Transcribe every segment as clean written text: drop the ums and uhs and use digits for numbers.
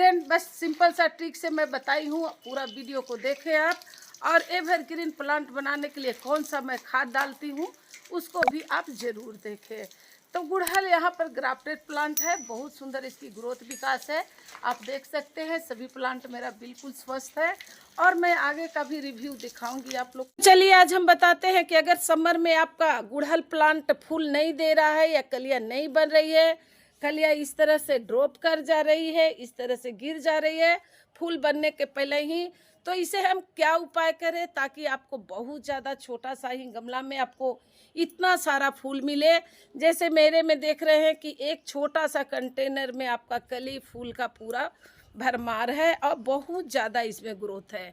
Friend बस simple सा trick से मैं बताई हूँ, पूरा वीडियो को देखें आप। और एवरग्रीन प्लांट बनाने के लिए कौन सा मैं खाद डालती हूँ उसको भी आप ज़रूर देखें। तो गुड़हल यहाँ पर ग्राफ्टेड प्लांट है, बहुत सुंदर इसकी ग्रोथ विकास है, आप देख सकते हैं। सभी प्लांट मेरा बिल्कुल स्वस्थ है और मैं आगे का भी रिव्यू दिखाऊंगी आप लोग। चलिए आज हम बताते हैं कि अगर समर में आपका गुड़हल प्लांट फूल नहीं दे रहा है या कलियां नहीं बन रही है, कलियां इस तरह से ड्रॉप कर जा रही है, इस तरह से गिर जा रही है फूल बनने के पहले ही, तो इसे हम क्या उपाय करें ताकि आपको बहुत ज़्यादा छोटा सा ही गमला में आपको इतना सारा फूल मिले। जैसे मेरे में देख रहे हैं कि एक छोटा सा कंटेनर में आपका कली फूल का पूरा भरमार है और बहुत ज़्यादा इसमें ग्रोथ है।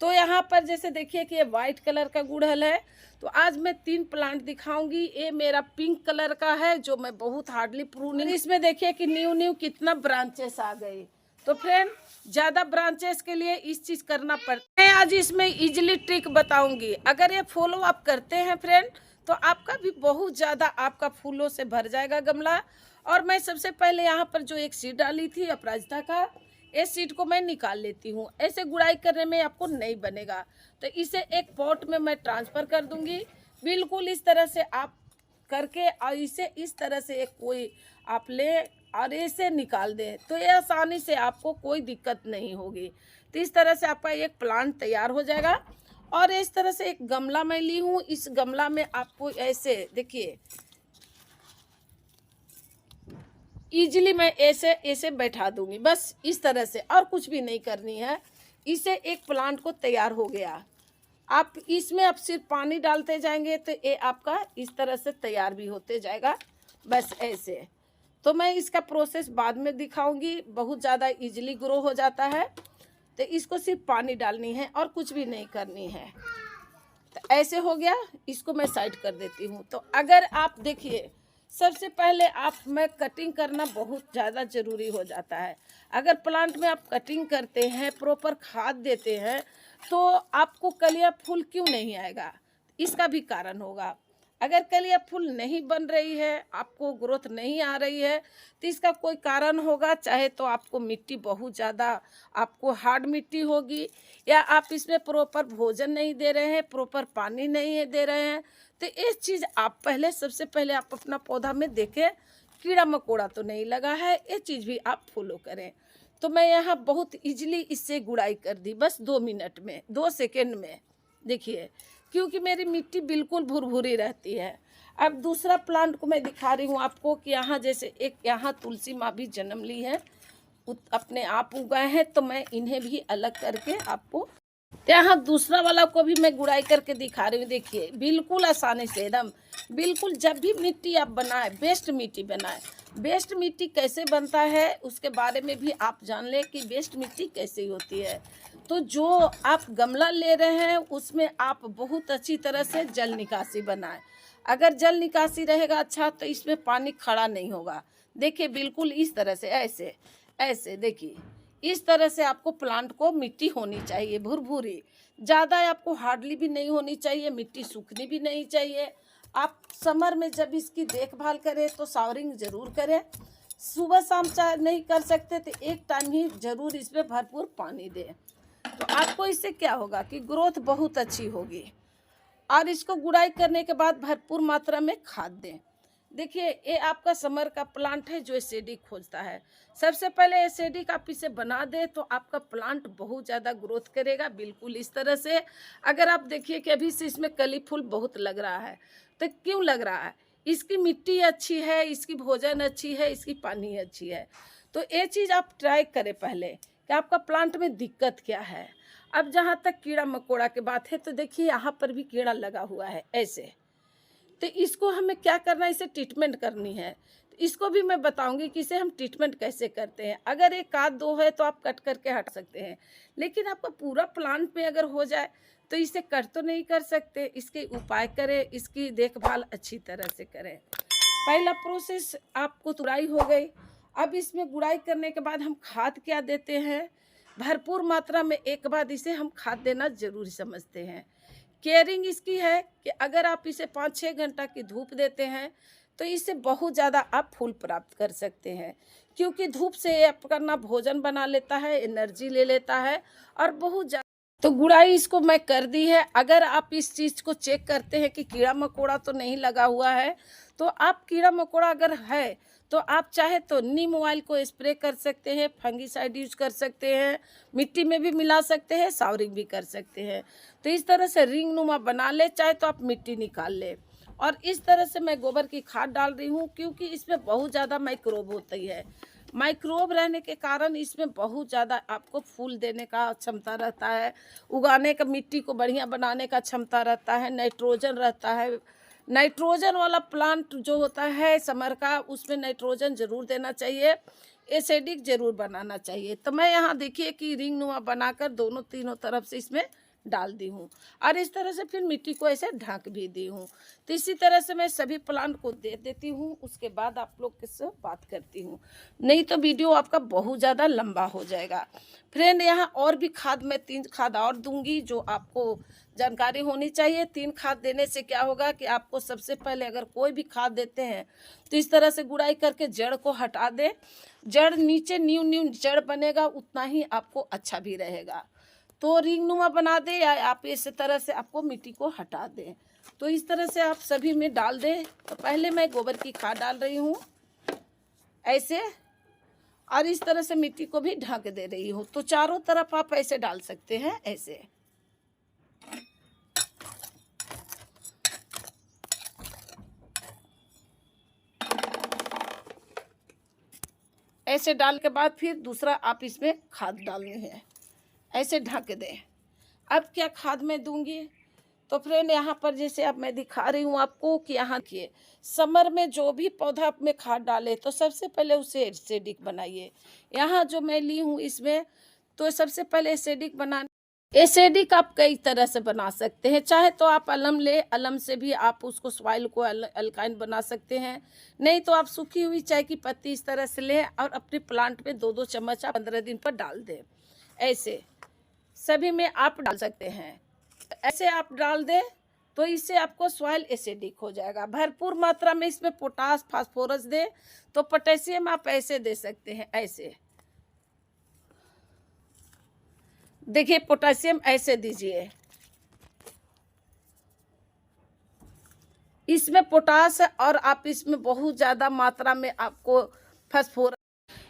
तो यहाँ पर जैसे देखिए कि ये वाइट कलर का गुड़हल है, तो आज मैं 3 प्लांट दिखाऊंगी। ये मेरा पिंक कलर का है जो मैं बहुत हार्डली प्रूनिंग, इसमें देखिए कि न्यू कितना ब्रांचेस आ गए। तो फ्रेंड ज़्यादा ब्रांचेस के लिए इस चीज़ करना पड़ता है। मैं आज इसमें इजीली ट्रिक बताऊंगी, अगर ये फॉलो आप करते हैं फ्रेंड तो आपका भी बहुत ज़्यादा आपका फूलों से भर जाएगा गमला। और मैं सबसे पहले यहाँ पर जो एक सीड डाली थी अपराजिता का, इस सीड को मैं निकाल लेती हूँ। ऐसे गुड़ाई करने में आपको नहीं बनेगा, तो इसे एक पॉट में मैं ट्रांसफ़र कर दूँगी। बिल्कुल इस तरह से आप करके और इसे इस तरह से एक कोई आप ले और इसे निकाल दें तो ये आसानी से आपको कोई दिक्कत नहीं होगी। तो इस तरह से आपका एक प्लांट तैयार हो जाएगा। और इस तरह से एक गमला मैं ली हूँ, इस गमला में आपको ऐसे देखिए इजीली मैं ऐसे ऐसे बैठा दूंगी, बस इस तरह से, और कुछ भी नहीं करनी है। इसे एक प्लांट को तैयार हो गया। आप इसमें आप सिर्फ पानी डालते जाएंगे तो ये आपका इस तरह से तैयार भी होते जाएगा, बस ऐसे। तो मैं इसका प्रोसेस बाद में दिखाऊंगी, बहुत ज़्यादा इजीली ग्रो हो जाता है। तो इसको सिर्फ पानी डालनी है और कुछ भी नहीं करनी है। तो ऐसे हो गया, इसको मैं साइड कर देती हूँ। तो अगर आप देखिए सबसे पहले आप में कटिंग करना बहुत ज़्यादा ज़रूरी हो जाता है। अगर प्लांट में आप कटिंग करते हैं, प्रॉपर खाद देते हैं, तो आपको कलियां फूल क्यों नहीं आएगा, इसका भी कारण होगा। अगर कलियां फूल नहीं बन रही है, आपको ग्रोथ नहीं आ रही है, तो इसका कोई कारण होगा। चाहे तो आपको मिट्टी बहुत ज़्यादा आपको हार्ड मिट्टी होगी, या आप इसमें प्रॉपर भोजन नहीं दे रहे हैं, प्रॉपर पानी नहीं दे रहे हैं। तो इस चीज़ आप पहले सबसे पहले आप अपना पौधा में देखें कीड़ा मकोड़ा तो नहीं लगा है, ये चीज़ भी आप फॉलो करें। तो मैं यहाँ बहुत इजीली इससे गुड़ाई कर दी, बस 2 मिनट में, 2 सेकेंड में। देखिए क्योंकि मेरी मिट्टी बिल्कुल भुरभुरी रहती है। अब दूसरा प्लांट को मैं दिखा रही हूँ आपको कि यहाँ जैसे एक यहाँ तुलसी माँ भी जन्म ली है, अपने आप उगाए हैं, तो मैं इन्हें भी अलग करके आपको यहाँ दूसरा वाला को भी मैं गुड़ाई करके दिखा रही हूँ। देखिए बिल्कुल आसानी से एकदम, बिल्कुल जब भी मिट्टी आप बनाए बेस्ट मिट्टी बनाए। बेस्ट मिट्टी कैसे बनता है उसके बारे में भी आप जान लें कि बेस्ट मिट्टी कैसे होती है। तो जो आप गमला ले रहे हैं उसमें आप बहुत अच्छी तरह से जल निकासी बनाएं। अगर जल निकासी रहेगा अच्छा तो इसमें पानी खड़ा नहीं होगा। देखिए बिल्कुल इस तरह से, ऐसे ऐसे देखिए इस तरह से आपको प्लांट को मिट्टी होनी चाहिए भुरभुरी, ज़्यादा आपको हार्डली भी नहीं होनी चाहिए, मिट्टी सूखनी भी नहीं चाहिए। आप समर में जब इसकी देखभाल करें तो शावरिंग ज़रूर करें। सुबह शाम चाहे नहीं कर सकते तो एक टाइम ही ज़रूर इसमें भरपूर पानी दें। तो आपको इससे क्या होगा कि ग्रोथ बहुत अच्छी होगी। और इसको गुड़ाई करने के बाद भरपूर मात्रा में खाद दें। देखिए ये आपका समर का प्लांट है जो एसिडिक खोजता है। सबसे पहले एसिडिक आप इसे बना दें तो आपका प्लांट बहुत ज़्यादा ग्रोथ करेगा, बिल्कुल इस तरह से। अगर आप देखिए कि अभी से इसमें कली फूल बहुत लग रहा है, तो क्यों लग रहा है, इसकी मिट्टी अच्छी है, इसकी भोजन अच्छी है, इसकी पानी अच्छी है। तो ये चीज़ आप ट्राई करें पहले कि आपका प्लांट में दिक्कत क्या है। अब जहाँ तक कीड़ा मकोड़ा की बात है, तो देखिए यहाँ पर भी कीड़ा लगा हुआ है ऐसे। तो इसको हमें क्या करना है, इसे ट्रीटमेंट करनी है। तो इसको भी मैं बताऊंगी कि इसे हम ट्रीटमेंट कैसे करते हैं। अगर एक आध दो है तो आप कट करके हटा सकते हैं, लेकिन आपका पूरा प्लांट में अगर हो जाए तो इसे कट तो नहीं कर सकते। इसके उपाय करें, इसकी देखभाल अच्छी तरह से करें। पहला प्रोसेस आपको तुड़ाई हो गई। अब इसमें गुड़ाई करने के बाद हम खाद क्या देते हैं, भरपूर मात्रा में एक बार इसे हम खाद देना जरूरी समझते हैं। केयरिंग इसकी है कि अगर आप इसे 5-6 घंटा की धूप देते हैं तो इससे बहुत ज़्यादा आप फूल प्राप्त कर सकते हैं। क्योंकि धूप से ये अपना भोजन बना लेता है, एनर्जी ले लेता है और बहुत ज़्यादा। तो गुड़ाई इसको मैं कर दी है। अगर आप इस चीज़ को चेक करते हैं कि कीड़ा मकोड़ा तो नहीं लगा हुआ है, तो आप कीड़ा मकोड़ा अगर है तो आप चाहे तो नीम ऑयल को स्प्रे कर सकते हैं, फंगीसाइड यूज कर सकते हैं, मिट्टी में भी मिला सकते हैं, सावरिंग भी कर सकते हैं। तो इस तरह से रिंग नुमा बना ले, चाहे तो आप मिट्टी निकाल ले। और इस तरह से मैं गोबर की खाद डाल रही हूँ, क्योंकि इसमें बहुत ज़्यादा माइक्रोब होती है। माइक्रोब रहने के कारण इसमें बहुत ज़्यादा आपको फूल देने का क्षमता रहता है, उगाने का, मिट्टी को बढ़िया बनाने का क्षमता रहता है, नाइट्रोजन रहता है। नाइट्रोजन वाला प्लांट जो होता है समर का, उसमें नाइट्रोजन ज़रूर देना चाहिए, एसिडिक ज़रूर बनाना चाहिए। तो मैं यहाँ देखिए कि रिंग नुमा बनाकर दोनों तीनों तरफ से इसमें डाल दी हूँ और इस तरह से फिर मिट्टी को ऐसे ढक भी दी हूँ। तो इसी तरह से मैं सभी प्लांट को दे देती हूँ, उसके बाद आप लोग के साथ बात करती हूँ, नहीं तो वीडियो आपका बहुत ज़्यादा लंबा हो जाएगा। फ्रेंड, यहाँ और भी खाद, मैं 3 खाद और दूंगी जो आपको जानकारी होनी चाहिए। 3 खाद देने से क्या होगा कि आपको सबसे पहले अगर कोई भी खाद देते हैं तो इस तरह से गुड़ाई करके जड़ को हटा दे। जड़ नीचे न्यू जड़ बनेगा, उतना ही आपको अच्छा भी रहेगा। तो रिंग नुमा बना दे या आप इस तरह से आपको मिट्टी को हटा दें। तो इस तरह से आप सभी में डाल दें। तो पहले मैं गोबर की खाद डाल रही हूँ ऐसे, और इस तरह से मिट्टी को भी ढक दे रही हूँ। तो चारों तरफ आप ऐसे डाल सकते हैं, ऐसे। ऐसे डाल के बाद फिर दूसरा आप इसमें खाद डालनी है, ऐसे ढक दें। अब क्या खाद मैं दूंगी, तो फ्रेंड यहाँ पर जैसे अब मैं दिखा रही हूँ आपको कि यहाँ देखिए, समर में जो भी पौधा आप में खाद डाले तो सबसे पहले उसे एसिडिक बनाइए। यहाँ जो मैं ली हूँ इसमें, तो सबसे पहले एसिडिक बनाना। एसिडिक आप कई तरह से बना सकते हैं, चाहे तो आप अलम ले, अलम से भी आप उसको सॉइल को अल्काइन बना सकते हैं, नहीं तो आप सूखी हुई चाय की पत्ती इस तरह से लें और अपने प्लांट में 2-2 चम्मच आप 15 दिन पर डाल दें। ऐसे सभी में आप डाल सकते हैं। ऐसे आप डाल दें तो इससे आपको सॉइल एसिडिक हो जाएगा। भरपूर मात्रा में इसमें पोटास फास्फोरस दे, तो पोटेशियम आप ऐसे दे सकते हैं, ऐसे देखिए, पोटेशियम ऐसे दीजिए। इसमें पोटास है और आप इसमें बहुत ज़्यादा मात्रा में आपको फास्फोरस।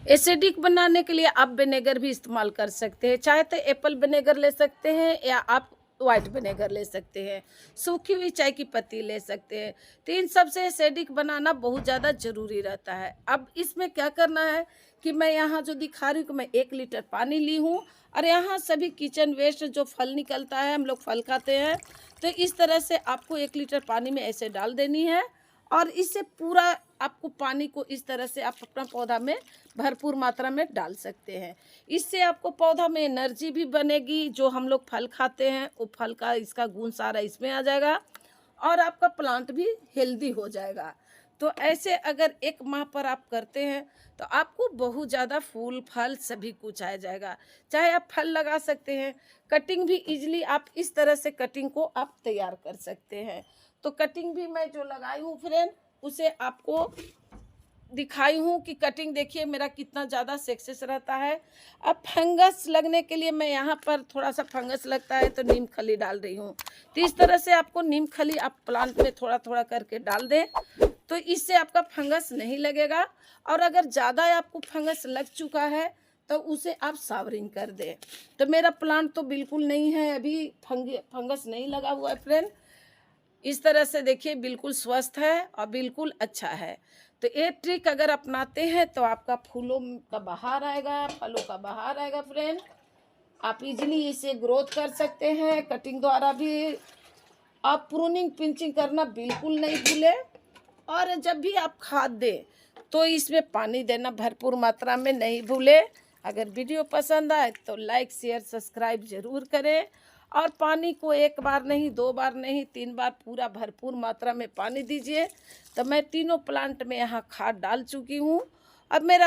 एसिडिक बनाने के लिए आप विनेगर भी इस्तेमाल कर सकते हैं, चाहे तो एप्पल विनेगर ले सकते हैं या आप वाइट विनेगर ले सकते हैं, सूखी हुई चाय की पत्ती ले सकते हैं। तो इन सबसे एसिडिक बनाना बहुत ज़्यादा ज़रूरी रहता है। अब इसमें क्या करना है कि मैं यहाँ जो दिखा रही हूँ कि मैं 1 लीटर पानी ली हूँ और यहाँ सभी किचन वेस्ट जो फल निकलता है, हम लोग फल खाते हैं, तो इस तरह से आपको 1 लीटर पानी में ऐसे डाल देनी है और इससे पूरा आपको पानी को इस तरह से आप अपना पौधा में भरपूर मात्रा में डाल सकते हैं। इससे आपको पौधा में एनर्जी भी बनेगी, जो हम लोग फल खाते हैं वो फल का इसका गुण सारा इसमें आ जाएगा और आपका प्लांट भी हेल्दी हो जाएगा। तो ऐसे अगर 1 माह पर आप करते हैं तो आपको बहुत ज़्यादा फूल फल सभी कुछ आ जाएगा। चाहे आप फल लगा सकते हैं, कटिंग भी इजीली आप इस तरह से कटिंग को आप तैयार कर सकते हैं। तो कटिंग भी मैं जो लगाई हूँ फ्रेंड, उसे आपको दिखाई हूँ कि कटिंग देखिए मेरा कितना ज़्यादा सक्सेस रहता है। अब फंगस लगने के लिए मैं यहाँ पर थोड़ा सा फंगस लगता है तो नीम खली डाल रही हूँ। तो इस तरह से आपको नीम खली आप प्लांट में थोड़ा थोड़ा करके डाल दें, तो इससे आपका फंगस नहीं लगेगा। और अगर ज़्यादा आपको फंगस लग चुका है तो उसे आप सावरिंग कर दें। तो मेरा प्लांट तो बिल्कुल नहीं है, अभी फंगस नहीं लगा हुआ है फ्रेंड। इस तरह से देखिए बिल्कुल स्वस्थ है और बिल्कुल अच्छा है। तो ये ट्रिक अगर अपनाते हैं तो आपका फूलों का बहार आएगा, फलों का बहार आएगा फ्रेंड। आप इजीली इसे ग्रोथ कर सकते हैं कटिंग द्वारा भी। आप प्रूनिंग पिंचिंग करना बिल्कुल नहीं भूलें। और जब भी आप खाद दें तो इसमें पानी देना भरपूर मात्रा में नहीं भूलें। अगर वीडियो पसंद आए तो लाइक शेयर सब्सक्राइब ज़रूर करें। और पानी को 1 बार नहीं, 2 बार नहीं, 3 बार पूरा भरपूर मात्रा में पानी दीजिए। तो मैं तीनों प्लांट में यहाँ खाद डाल चुकी हूँ। अब मेरा